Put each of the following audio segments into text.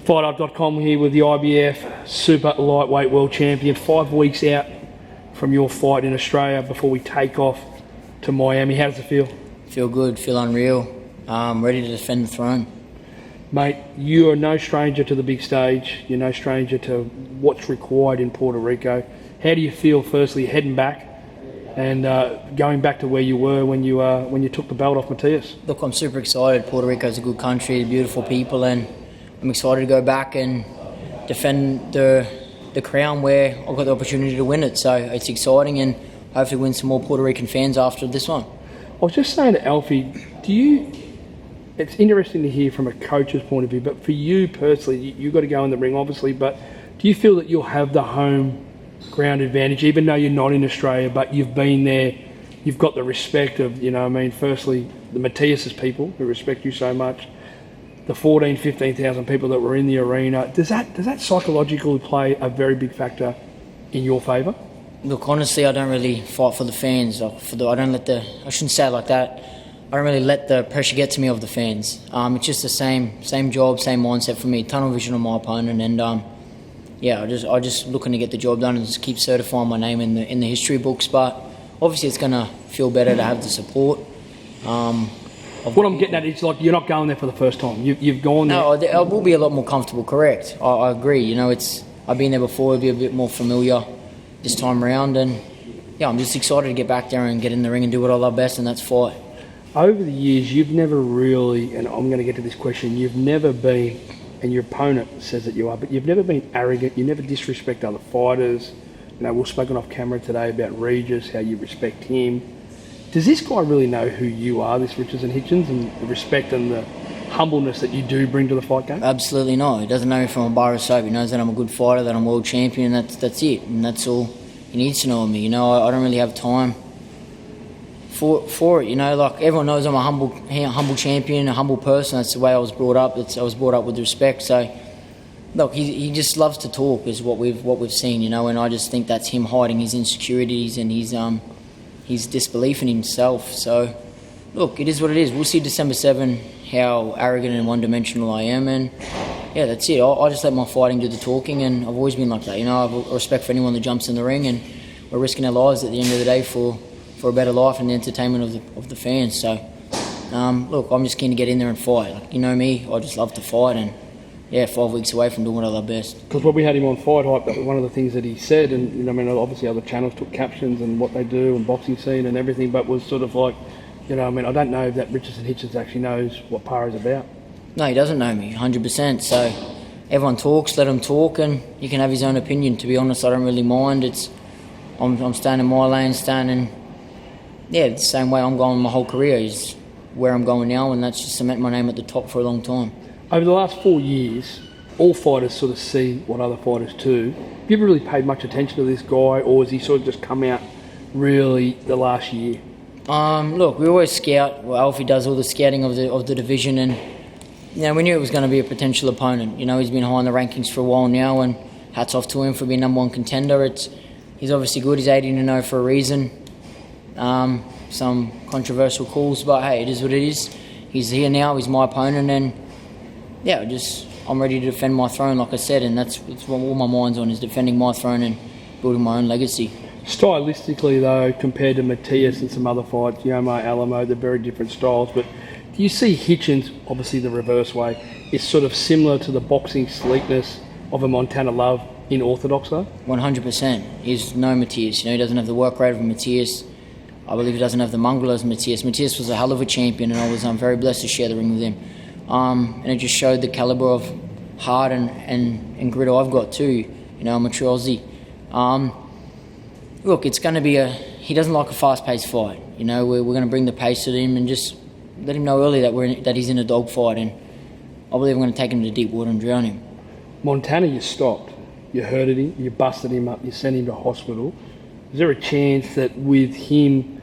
FightUp.com here with the IBF Super Lightweight World Champion. 5 weeks out from your fight in Australia before we take off to Miami. How does it feel? Feel good, feel unreal. Ready to defend the throne. Mate, you are no stranger to the big stage. You're no stranger to what's required in Puerto Rico. How do you feel, firstly, heading back and going back to where you were when you took the belt off Matias? Look, I'm super excited. Puerto Rico's a good country, beautiful people, and I'm excited to go back and defend the crown where I've got the opportunity to win it. So it's exciting, and hopefully win some more Puerto Rican fans after this one. I was just saying to Alfie, it's interesting to hear from a coach's point of view, but for you personally, you've got to go in the ring, obviously, but do you feel that you'll have the home ground advantage, even though you're not in Australia, but you've been there, you've got the respect of, firstly, the Matias' people who respect you so much, the 15,000 people that were in the arena. Does that psychologically play a very big factor in your favour? Look, honestly, I don't really fight for the fans. I shouldn't say it like that. I don't really let the pressure get to me of the fans. It's just the same job, same mindset for me. Tunnel vision on my opponent, and I just looking to get the job done and just keep certifying my name in the history books. But obviously, it's gonna feel better to have the support. What I'm getting at is, like, you're not going there for the first time. You've gone there. No, I will be a lot more comfortable. Correct. I agree. I've been there before. It'll be a bit more familiar this time around, and I'm just excited to get back there and get in the ring and do what I love best, and that's fight. Over the years, you've never really, and I'm going to get to this question, you've never been, and your opponent says that you are, but you've never been arrogant. You never disrespect other fighters. We've spoken off camera today about Regis, how you respect him. Does this guy really know who you are, this Richardson Hitchens, and the respect and the humbleness that you do bring to the fight game? Absolutely not. He doesn't know me from a bar of soap. He knows that I'm a good fighter, that I'm world champion, and that's it. And that's all he needs to know of me. I don't really have time for it. Like, everyone knows I'm a humble champion, a humble person. That's the way I was brought up. I was brought up with respect. So, look, he just loves to talk, is what we've seen. And I just think that's him hiding his insecurities and his disbelief in himself. So, look, it is what it is. We'll see December 7 how arrogant and one-dimensional I am, and that's it. I just let my fighting do the talking, and I've always been like that. I have respect for anyone that jumps in the ring, and we're risking our lives at the end of the day for a better life and the entertainment of the fans. So, look, I'm just keen to get in there and fight. Like, me, I just love to fight, and 5 weeks away from doing what I love best. Because when we had him on Fight Hype, one of the things that he said, and obviously other channels took captions and what they do and boxing scene and everything, but was sort of like, I don't know that Richardson Hitchens actually knows what Para's about. No, he doesn't know me, 100%. So everyone talks, let him talk, and he can have his own opinion. To be honest, I don't really mind. I'm staying in my lane, the same way I'm going my whole career is where I'm going now, and that's just cement my name at the top for a long time. Over the last 4 years, all fighters sort of see what other fighters do. Have you ever really paid much attention to this guy, or has he sort of just come out really the last year? Look, we always scout. Well, Alfie does all the scouting of the division, and we knew it was going to be a potential opponent. He's been high in the rankings for a while now, and hats off to him for being number one contender. He's obviously good. He's 18-0 for a reason. Some controversial calls, but hey, it is what it is. He's here now. He's my opponent, and I'm ready to defend my throne, like I said, and that's what all my mind's on, is defending my throne and building my own legacy. Stylistically, though, compared to Matias and some other fights, Yomo, Alamo, they're very different styles. But do you see Hitchens, obviously the reverse way, is sort of similar to the boxing sleekness of a Montana Love in orthodox, though? 100%. He's no Matias. He doesn't have the work rate of Matias. I believe he doesn't have the mongrel as Matias. Matias was a hell of a champion, and I was very blessed to share the ring with him. And it just showed the calibre of heart and grit I've got too. I'm a true Aussie. Look, it's going to be he doesn't like a fast-paced fight. We're going to bring the pace to him and just let him know early that he's in a dogfight, and I believe I'm going to take him to deep water and drown him. Montana, you stopped. You hurted him, you busted him up, you sent him to hospital. Is there a chance that with him,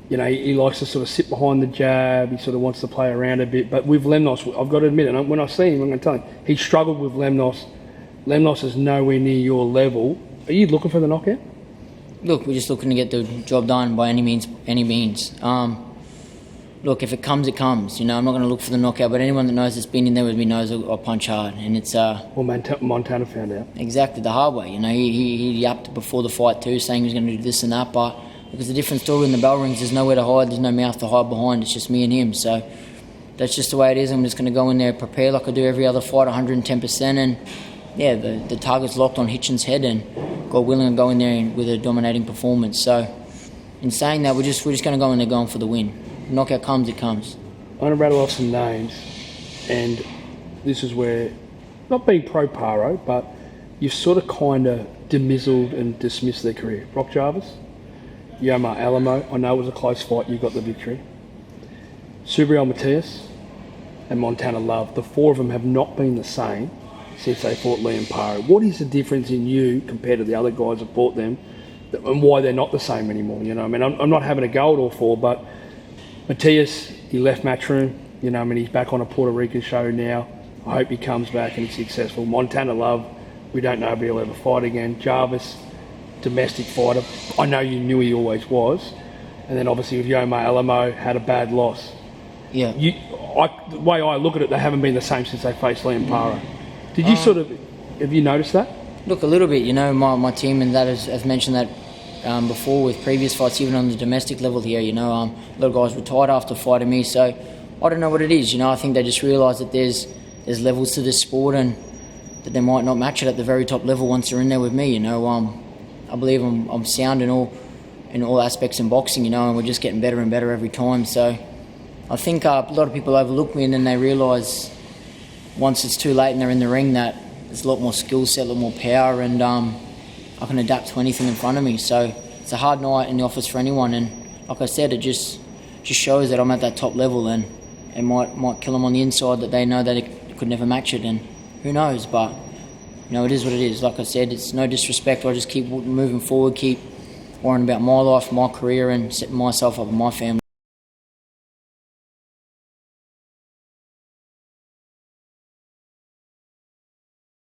he likes to sort of sit behind the jab, he sort of wants to play around a bit, but with Lemnos, I've got to admit, and when I see him, I'm going to tell him, he struggled with Lemnos. Lemnos is nowhere near your level. Are you looking for the knockout? Look, we're just looking to get the job done by any means. look, if it comes, it comes. You know, I'm not going to look for the knockout, but anyone that knows that's been in there with me knows I'll punch hard. And it's Well, Montana found out. exactly the hard way. You know, he yapped before the fight too, saying he was going to do this and that, but because the different story in the bell rings, there's nowhere to hide, there's no mouth to hide behind. It's just me and him. So that's just the way it is. I'm just going to go in there, prepare like I do every other fight, 110%, and yeah, the target's locked on Hitchin's head, and God willing, I'll go in there with a dominating performance. So in saying that, we're just going to go in there going for the win. Knockout comes, it comes. I'm going to rattle off some names, and this is where, not being pro-Paro, but you've sort of kind of demizzled and dismissed their career. Brock Jarvis, Yomar Alamo, I know it was a close fight, you got the victory. Subriel Matias and Montana Love, the four of them have not been the same since they fought Liam Paro. What is the difference in you compared to the other guys that fought them, and why they're not the same anymore? You know, I mean, I'm not having a go at all four, but Matias, he left Matchroom, you know, I mean, he's back on a Puerto Rican show now. I hope he comes back and he's successful. Montana Love, we don't know if he'll ever fight again. Jarvis, domestic fighter, I know you knew he always was. And then obviously with Yomar Alamo, had a bad loss. Yeah. The way I look at it, they haven't been the same since they faced Liam Paro. Did you have you noticed that? Look, a little bit, you know, my team and that has mentioned that before with previous fights, even on the domestic level here, you know, a lot of guys retired after fighting me, so I don't know what it is, you know, I think they just realise that there's levels to this sport and that they might not match it at the very top level once they're in there with me, you know. I believe I'm sound in all aspects in boxing, you know, and we're just getting better and better every time, so I think a lot of people overlook me and then they realise once it's too late and they're in the ring that there's a lot more skill set, a lot more power, and I can adapt to anything in front of me. So it's a hard night in the office for anyone, and like I said, it just shows that I'm at that top level, and it might kill them on the inside that they know that it could never match it, and who knows, but you know, it is what it is. Like I said, it's no disrespect. I just keep moving forward, keep worrying about my life, my career, and setting myself up and my family.